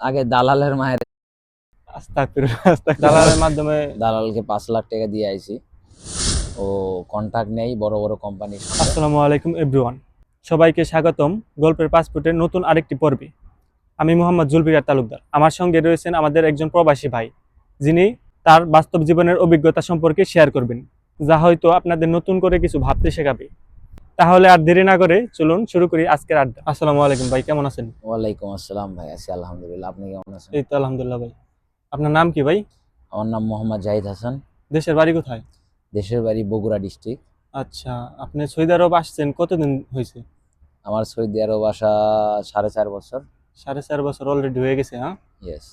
আগে দালালের মায়ের আস্তাগফিরুল্লাহ, দালালের মাধ্যমে। দালালকে 5 লাখ টাকা দিয়ে আইছি। ও কন্টাক্ট নেই বড় বড় কোম্পানির সঙ্গে। আসসালামু আলাইকুম এভরিওয়ান, সবাইকে স্বাগতম গল্পের পাসপোর্টের নতুন আরেকটি পর্বে। আমি মোহাম্মদ জুলফিকার তালুকদার। আমার সঙ্গে রয়েছেন আমাদের একজন প্রবাসী ভাই, যিনি তার বাস্তব জীবনের অভিজ্ঞতা সম্পর্কে শেয়ার করবেন, যা হয়তো আপনাদের নতুন করে কিছু ভাবতে শেখাবে। তাহলে আর দেরি না করে চলুন শুরু করি আজকের আড্ডা। আসসালামু আলাইকুম ভাই, কেমন আছেন? ওয়ালাইকুম আসসালাম ভাই, আছি আলহামদুলিল্লাহ। আপনি কেমন আছেন? এই তো আলহামদুলিল্লাহ ভাই। আপনার নাম কি ভাই? আমার নাম মোহাম্মদ জাহিদ হাসান। দেশের বাড়ি কোথায়? দেশের বাড়ি বগুড়া ডিস্ট্রিক্ট। আচ্ছা, আপনি সৌদি আরব আসছেন কতদিন হয়েছে? আমার সৌদি আরব আসা 4.5 বছর। 4.5 বছর অলরেডি হয়ে গেছে, হ্যাঁ। ইয়েস।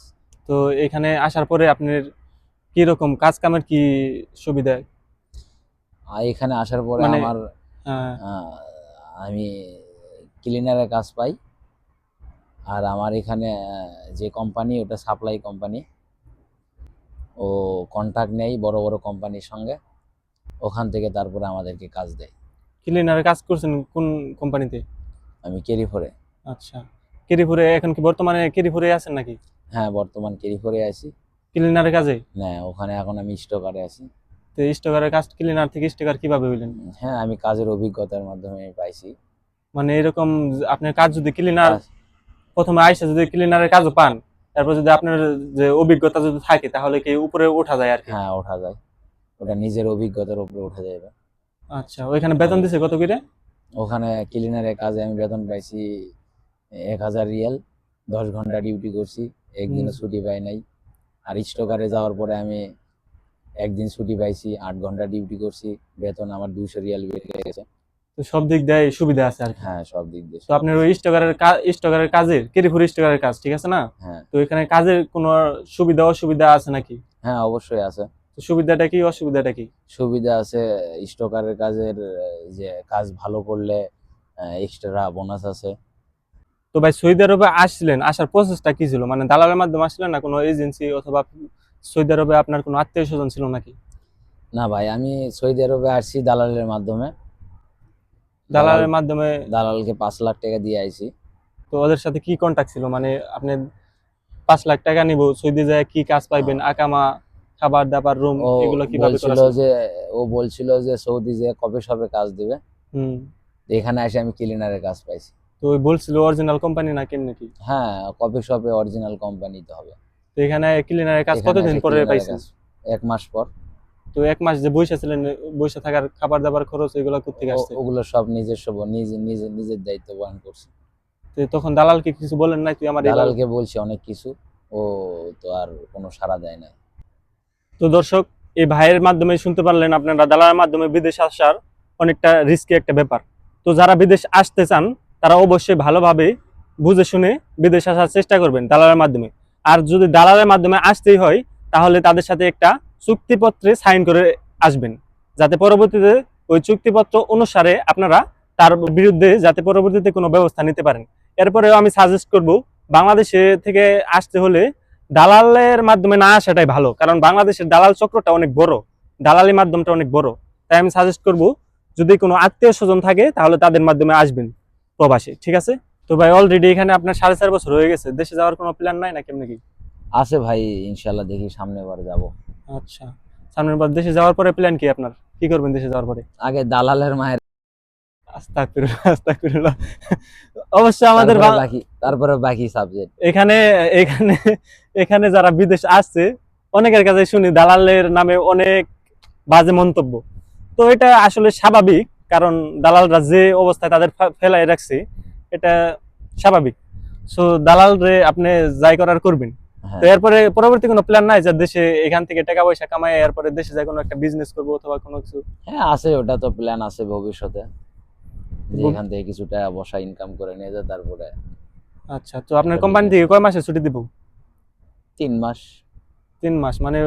তো এখানে আসার পরে আপনার কি রকম কাজ কামের কি সুবিধা? আর এখানে আসার পরে মানে আমার আহ, আহ, আমি ক্লিনারের কাজ পাই। আর আমার এখানে যে কোম্পানি, ওটা সাপ্লাই কোম্পানি। ও কন্ট্রাক্ট নেই বড় বড় কোম্পানির সঙ্গে, ওখান থেকে তারপরে আমাদেরকে কাজ দেয়। ক্লিনারে কাজ করছেন কোন কোম্পানিতে? আমি কেরিফোরে। আচ্ছা, কেরিপুরে এখন কি বর্তমানে কেরিপুরে আছেন নাকি? হ্যাঁ, বর্তমান কেরিফোরে আছি। ক্লিনারের কাজে? না, ওখানে এখন আমি স্টকারে আছি। তো স্টোকারের কাজ, ক্লিনার থেকে স্টোকার কিভাবে হইলেন? হ্যাঁ, আমি কাজের অভিজ্ঞতার মাধ্যমে পাইছি। মানে এরকম আপনার কাজ যদি ক্লিনার কাজ, প্রথমে আইসা যদি ক্লিনারের কাজও পান, তারপর যদি আপনার যে অভিজ্ঞতা যদি থাকে তাহলে কি উপরে ওঠা যায় আর কি? হ্যাঁ, ওঠা যায়। ওটা নিজের অভিজ্ঞতার উপরে উঠে যাবে। আচ্ছা, ওইখানে বেতন দিছে কত করে? ওখানে ক্লিনারের কাজে আমি বেতন পাইছি 1,000 রিয়াল। 10 ঘন্টা ডিউটি করছি, একদিনও ছুটি পাই নাই। আর স্টকারে যাওয়ার পরে আমি একদিন ছুটি পাইছি, 8 ঘন্টা ডিউটি করছি। বেতন আমার 200 রিয়াল বেড়ে গেছে। তো সব দিক দিয়ে সুবিধা আছে আর কি। হ্যাঁ, সব দিক দিয়ে তো আপনার ওই স্টোকারের কাজের কেরিপুর স্টোকারের কাজ ঠিক আছে না? হ্যাঁ। তো এখানে কাজের কোনো সুবিধা অসুবিধা আছে নাকি? হ্যাঁ, অবশ্যই আছে। তো সুবিধাটা কি অসুবিধাটা কি? সুবিধা আছে। স্টকারের কাজের যে কাজ ভালো করলে এক্সট্রা বোনাস আছে। তো ভাই সৌদি আরবে আসছিলেন, আসার প্রসেসটা কি ছিল? মানে দালালের মাধ্যমে আসছিলেন না কোনো এজেন্সি, অথবা সৌদি আরবে আপনার কোনো আত্মীয় স্বজন ছিল নাকি? না ভাই, আমি সৌদি আরবে আসছি দালালের মাধ্যমে। দালাল দালালের মাধ্যমে? দালালকে 5 লাখ টাকা দিয়ে আইছি। তো ওদের সাথে কি কন্টাক্ট ছিল? মানে আপনি 5 লাখ টাকা নিব, সৌদি যায় কি কাজ পাইবেন, আকামা, খাবার দাবার, রুম, ও এগুলো কিভাবে করা বলছিল ছিল? যে ও বলছিল যে সৌদি যে কবে সবে কাজ দিবে। হুম। এখানে এসে আমি ক্লিনারের কাজ পাইছি। তো ওই বলছিল অরিজিনাল কোম্পানি না কেমনি কি? হ্যাঁ, কবে সবে অরিজিনাল কোম্পানিতে হবে। তো এখানে ক্লিনারের কাজ এখানে কতদিন এসে পরে ক্লিনারের পাইছেন? কাজ 1 মাস পর। তো 1 মাস যে বইসা ছিলেন, বইসা থাকার খাবার দাবার খরচ এগুলো কোথেকে আসছে? ওগুলো সব নিজস্ব, নিজের দায়িত্ব বহন করছি। তো তখন দালালকে কিছু বলেন নাই তুই আমার এইভাবে? দালালকে বলছি অনেক কিছু, ও তো আর কোনো সাড়া দেয় না। তো দর্শক, এই ভাইয়ের মাধ্যমে শুনতে পারলেন আপনারা দালালের মাধ্যমে বিদেশ আসার অনেকটা রিস্কি একটা ব্যাপার। তো যারা বিদেশ আসতে চান তারা অবশ্যই ভালোভাবে বুঝে শুনে বিদেশ আসার চেষ্টা করবেন দালালের মাধ্যমে। আর যদি দালালের মাধ্যমে আসতেই হয় তাহলে তাদের সাথে একটা চুক্তিপত্রে সাইন করে আসবেন, যাতে পরবর্তীতে ওই চুক্তিপত্র অনুসারে আপনারা তার বিরুদ্ধে যাতে পরবর্তীতে কোনো ব্যবস্থা নিতে পারেন। এরপরেও আমি সাজেস্ট করব, বাংলাদেশে থেকে আসতে হলে দালালের মাধ্যমে না আসাটাই ভালো, কারণ বাংলাদেশের দালাল চক্রটা অনেক বড়, দালালি মাধ্যমটা অনেক বড়। তাই আমি সাজেস্ট করব, যদি কোনো আত্মীয় স্বজন থাকে তাহলে তাদের মাধ্যমে আসবেন প্রবাসী, ঠিক আছে? তো ভাই অলরেডি এখানে আপনার 4.5 বছর হয়ে গেছে, দেশে যাওয়ার কোনো প্ল্যান নাই না কেমনি কি? আছে ভাই, ইনশাল্লাহ দেখি সামনে বার যাব। আচ্ছা, সামনের বার দেশে যাওয়ার পরে প্ল্যান কি আপনার? কি করবেন দেশে যাওয়ার পরে? আগে দালালের মায়ের, আস্তাগফিরুল্লাহ, আস্তাগফিরুল্লাহ। অবশ্য আমাদের তারপরে বাকি সাবজেক্ট। এখানে এখানে এখানে যারা বিদেশ আসছে অনেকের কাছে শুনি দালালের নামে অনেক বাজে মন্তব্য। তো এটা আসলে স্বাভাবিক, কারণ দালালরা যে অবস্থায় তাদের ফেলাই রাখছে এটা স্বাভাবিক। সো দালাল রে আপনি যাই করার করবেন। হ্যাঁ। তো এরপরে পরবর্তী কোনো প্ল্যান নাই যে দেশে এখান থেকে টাকা পয়সা কামাই এরপরে দেশে যাই কোনো একটা বিজনেস করবো অথবা কোনো কিছু? হ্যাঁ আছে, ওটা তো প্ল্যান আছে ভবিষ্যতে, যে এখান থেকে কিছু টাকা পয়সা ইনকাম করে নিয়ে যায় তারপরে। আচ্ছা, তো আপনার কোম্পানি থেকে কয় মাসে ছুটি দিব? 3 মাস। 3 মাস মানে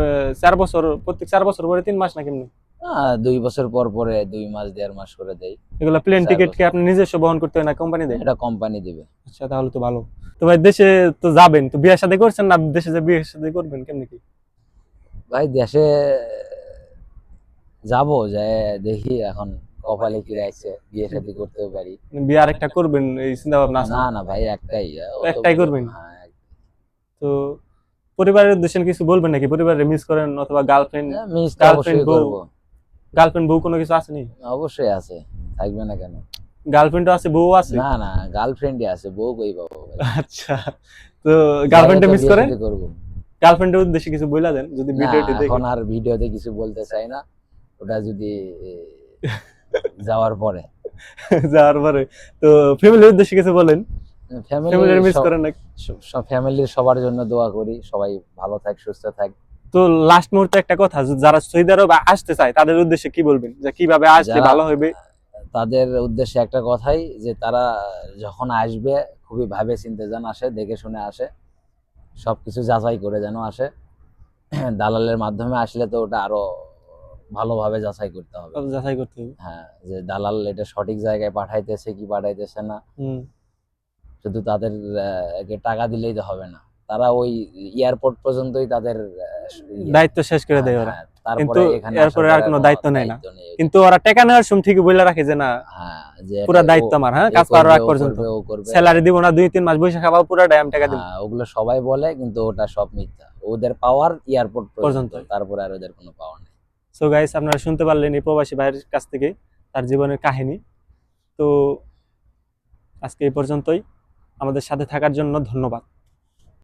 4 বছর, প্রত্যেক 4 বছর পরে 3 মাস না কেমনি? 2 বছর পর পরে 2 মাস 1.5 মাস করে দেয়। এগুলা প্লেন 4 টিকিট কি বছর আপনি নিজস্ব বহন করতে হয় না কোম্পানি দেয়? এটা কোম্পানি দিবে। আচ্ছা, তাহলে তো ভালো। তো ভাই দেশে তো যাবেন, তো বিয়ে শাদী করছেন না? দেশে যে বিয়ে শাদী করবেন কেমনি কি? ভাই দেশে যাব, যায় দেখি এখন কপালে কি রাখছে, বিয়ে শাদী করতেও পারি। বিয়ে আরেকটা করবেন এই চিন্তা ভাবনা আছে? না না ভাই, একটাই। একটাই করবেন? হ্যাঁ। তো তো পরিবারের উদ্দেশ্যে কিছু বলবেন নাকি? পরিবারে মিস করেন অথবা গার্লফ্রেন্ড মিস তো গার্লফ্রেন্ড অবশ্যই বউ করবো। গার্লফ্রেন্ড বউ কোনো কিছু আছে নি? অবশ্যই আছে, থাকবে না কেন? গার্লফ্রেন্ডও আছে, বউ আছে? না না, গার্লফ্রেন্ডই আছে, বউ কই পাবো ভাই? আচ্ছা, তো গার্লফ্রেন্ডে যাইলে তো মিস বিয়ে করেন? শাদী করবো। গার্লফ্রেন্ডের উদ্দেশ্যে কিছু বইলা দেন যদি না, ভিডিওটি দেখে। এখন আর ভিডিওতে কিছু বলতে চাই না, ওটা যদি যাওয়ার পরে। যাওয়ার পরে তো ফ্যামিলির উদ্দেশ্যে কিছু বলেন। ফ্যামিলির মিস ফ্যামিলির করেন নাকি? ফ্যামিলির সবার জন্য দোয়া করি, সবাই ভালো থাক, সুস্থ থাক। তো লাস্ট মুহূর্তে একটা কথা, যারা সৌদি আরব আসতে চায় তাদের উদ্দেশ্যে কি বলবেন, যে কিভাবে আসলে যারা ভালো হবে? তাদের উদ্দেশ্যে একটা কথাই, যে তারা যখন আসবে খুবই ভাবে চিন্তে যেন আসে, দেখে শুনে আসে, সবকিছু যাচাই করে যেন আসে। দালালের মাধ্যমে আসলে তো ওটা আরো ভালোভাবে যাচাই করতে হবে। সব যাচাই করতে হবে। হ্যাঁ, যে দালাল এটা সঠিক জায়গায় পাঠাইতেছে কি পাঠাইতেছে না, হুম। শুধু তাদের কে টাকা দিলেই তো হবে না। তারা ওই এয়ারপোর্ট পর্যন্তই তাদের দায়িত্ব শেষ করে দেয় ওরা, কিন্তু তারপরে এখানে এরপরে আসার আর পরে কোনো কোনো দায়িত্ব নেয় না। দায়িত্ব নেই। কিন্তু ওরা টাকা নেওয়ার সময় ঠিকই বলে রাখে যে না, হ্যাঁ, যে পুরা এটা দায়িত্ব আমার, হ্যাঁ এ কাজ করার করবে, আগ ও পর্যন্ত করবে, ও করবে। স্যালারি দিব না, 2-3 মাস বসে খাওয়া, পুরাটাই আমি টাকা দিব। হ্যাঁ, ওগুলো সবাই বলে, কিন্তু ওটা সব মিথ্যা। ওদের পাওয়ার এয়ারপোর্ট পর্যন্ত, পর্যন্তই। তারপরে আর ওদের কোনো পাওয়ার নেই। সো গাইস, আপনারা শুনতে পারলেন এই প্রবাসী ভাইয়ের কাছ থেকে তার জীবনের কাহিনী। তো আজকে এই পর্যন্তই, আমাদের সাথে থাকার জন্য ধন্যবাদ।